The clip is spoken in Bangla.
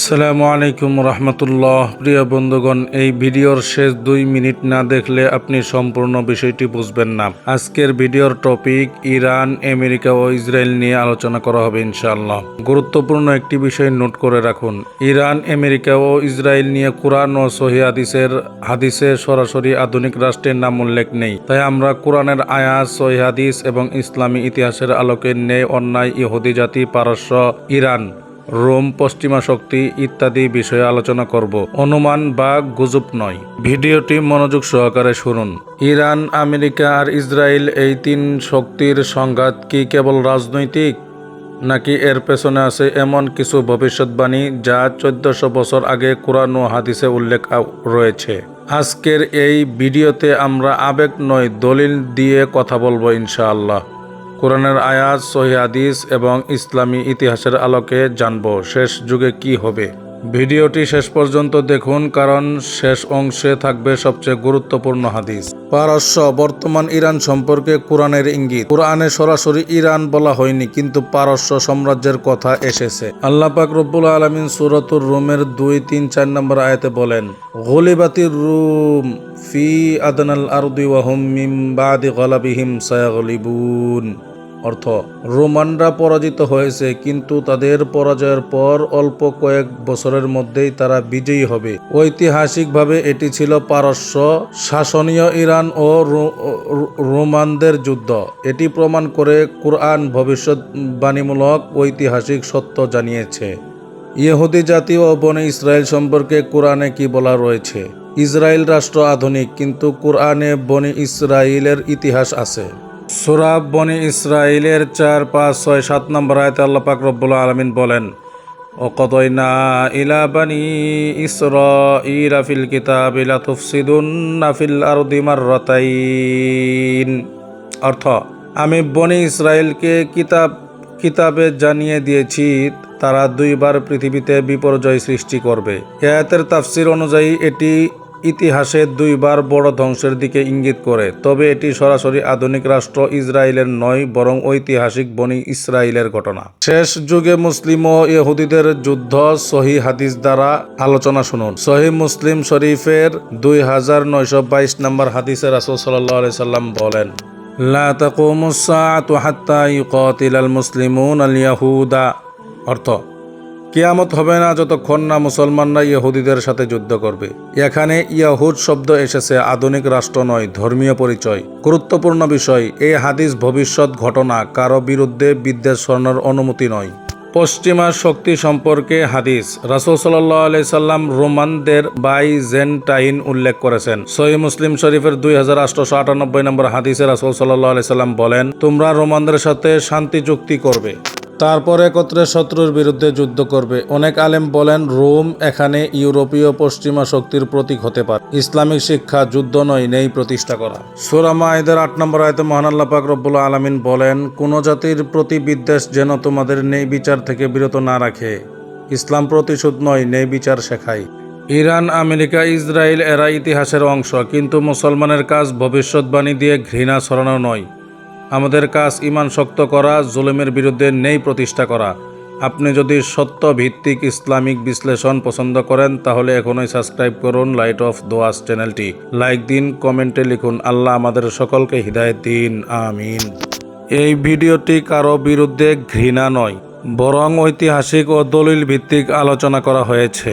আসসালামু আলাইকুম রহমতুল্লাহ। প্রিয় বন্ধুগণ, এই ভিডিওর শেষ 2 মিনিট না দেখলে আপনি সম্পূর্ণ বিষয়টি বুঝবেন না। আজকের ভিডিওর টপিক ইরান, আমেরিকা ও ইসরায়েল নিয়ে আলোচনা করা হবে ইনশাআল্লাহ। গুরুত্বপূর্ণ একটি বিষয় নোট করে রাখুন। ইরান, আমেরিকা ও ইসরায়েল নিয়ে কুরআন ও সহিহ হাদিসে সরাসরি আধুনিক রাষ্ট্রের নাম উল্লেখ নেই। তাই আমরা কুরআনের আয়াত, সহিহ হাদিস এবং ইসলামী ইতিহাসের আলোকে ন্যায় অন্যায়, ইহুদি জাতি, পারস্য, ইরান, রোম, পশ্চিমা শক্তি ইত্যাদি বিষয়ে আলোচনা করব। অনুমান বা গুজব নয়। ভিডিওটি মনোযোগ সহকারে শুনুন। ইরান, আমেরিকা আর ইসরায়েল, এই 3 শক্তির সংঘাত কি কেবল রাজনৈতিক, নাকি এর পেছনে আছে এমন কিছু ভবিষ্যৎবাণী যা 1400 বছর আগে কুরআন ও হাদিসে উল্লেখ রয়েছে? আজকের এই ভিডিওতে আমরা আবেগ নয়, দলিল দিয়ে কথা বলবো ইনশাআল্লাহ। কোরআনের আয়াত, সহিহ হাদিস এবং ইসলামী ইতিহাসের আলোকে জানব শেষ যুগে কি হবে। ভিডিওটি শেষ পর্যন্ত দেখুন, কারণ শেষ অংশে থাকবে সবচেয়ে গুরুত্বপূর্ণ হাদিস। পারস্য, বর্তমান ইরান সম্পর্কে কোরআনের ইঙ্গিত। কোরআনে সরাসরি ইরান বলা হয়নি, কিন্তু পারস্য সাম্রাজ্যের কথা এসেছে। আল্লাহ পাক রব্বুল আলামিন সূরাতুর রুমের 2, 3, 4 নম্বর আয়াতে বলেন, গলিবাতির রুম ফি আদনাল আরদি ওয়া হুম মিন বাদি গলাবিহিম সায়াগলিবুন। অর্থ, রোমানরা পরাজিত হয়েছে, কিন্তু তাদের পরাজয়ের পর অল্প কয়েক বছরের মধ্যেই তারা বিজয়ী হবে। ঐতিহাসিকভাবে এটি ছিল পারস্য শাসনীয় ইরান ও রোমানদের যুদ্ধ। এটি প্রমাণ করে কুরআন ভবিষ্যৎবাণীমূলক ঐতিহাসিক সত্য জানিয়েছে। ইহুদি জাতি ও বনে ইসরায়েল সম্পর্কে কোরআনে কি বলা রয়েছে? ইসরায়েল রাষ্ট্র আধুনিক, কিন্তু কোরআনে বনে ইসরায়েলের ইতিহাস আছে। সূরা বনি ইসরাইলের 4, 5, 6, 7 নম্বর আয়াতে আল্লাহ পাক রব্বুল আলামিন বলেন, ওয়াকাদাইনা ইলা বানি ইসরাঈলা ফিল কিতাবি লা তুফসিদুন্না ফিল আরদি মাররাতাইন। অর্থ, আমি বনি ইসরায়েলকে কিতাবে জানিয়ে দিয়েছি তারা 2 বার পৃথিবীতে বিপর্যয় সৃষ্টি করবে। আয়াতের তাফসীর অনুযায়ী এটি ইতিহাসে 2 বার বড় ধ্বংসের দিকে ইঙ্গিত করে। তবে এটি সরাসরি আধুনিক রাষ্ট্র ইসরায়েলের নয়, বরং ঐতিহাসিক বনি ইসরায়েলের ঘটনা। শেষ যুগে মুসলিম ও ইহুদিদের যুদ্ধ সহিহ হাদিস দ্বারা আলোচনা শুনুন। সহিহ মুসলিম শরীফের 2922 নম্বর হাদিসে রাসূল সাল্লাল্লাহু আলাইহি সাল্লাম বলেন, লা তাকুমুস সাআতু হাত্তা ইউকাতিলাল মুসলিমুন আল ইয়াহুদা। অর্থ, কিয়ামত হবে না যতক্ষণ না মুসলমানরা ইহুদিদের সাথে যুদ্ধ করবে। এখানে ইয়াহুদ শব্দ এসেছে আধুনিক রাষ্ট্র নয়, ধর্মীয় পরিচয়। গুরুত্বপূর্ণ বিষয়, এই হাদিস ভবিষ্যৎ ঘটনা, কারো বিরুদ্ধে বিদ্বেষ ছড়ানোর অনুমতি নয়। পশ্চিমা শক্তি সম্পর্কে হাদিস। রাসূল সাল্লাল্লাহু আলাইহি সাল্লাম রোমানদের বাইজেন্টাইন উল্লেখ করেছেন। সহিহ মুসলিম শরীফের 2898 নম্বর হাদিসে রাসূল সাল্লাল্লাহু আলাইহি সাল্লাম বলেন, তোমরা রোমানদের সাথে শান্তি চুক্তি করবে, তারপর একত্রে শত্রুর বিরুদ্ধে যুদ্ধ করবে। অনেক আলেম বলেন, রোম এখানে ইউরোপীয় পশ্চিমা শক্তির প্রতীক হতে পারে। ইসলামিক শিক্ষা যুদ্ধ নয়, ন্যায় প্রতিষ্ঠা করা। সূরা মাইদার 8 নম্বর আয়াতে মহান আল্লাহ পাক রব্বুল আলামিন বলেন, কোন জাতির প্রতি বিদ্বেষ যেন তোমাদের ন্যায় বিচার থেকে বিরত না রাখে। ইসলাম প্রতিশোধ নয়, ন্যায় বিচার শেখায়। ইরান, আমেরিকা, ইসরায়েল এরা ইতিহাসের অংশ, কিন্তু মুসলমানের কাজ ভবিষ্যৎবাণী দিয়ে ঘৃণা ছড়ানো নয়। আমাদের কাজ ঈমান শক্ত করা, জুলুমের বিরুদ্ধে ন্যায় প্রতিষ্ঠা করা। আপনি যদি সত্য ভিত্তিক ইসলামিক বিশ্লেষণ পছন্দ করেন, তাহলে এখনই সাবস্ক্রাইব করুন লাইট অফ দোয়াস চ্যানেলটি। লাইক দিন, কমেন্টে লিখুন, আল্লাহ আমাদের সকলকে হিদায়াত দিন, আমিন। এই ভিডিওটি কারো বিরুদ্ধে ঘৃণা নয়, বরং ঐতিহাসিক ও দলিল ভিত্তিক আলোচনা করা হয়েছে।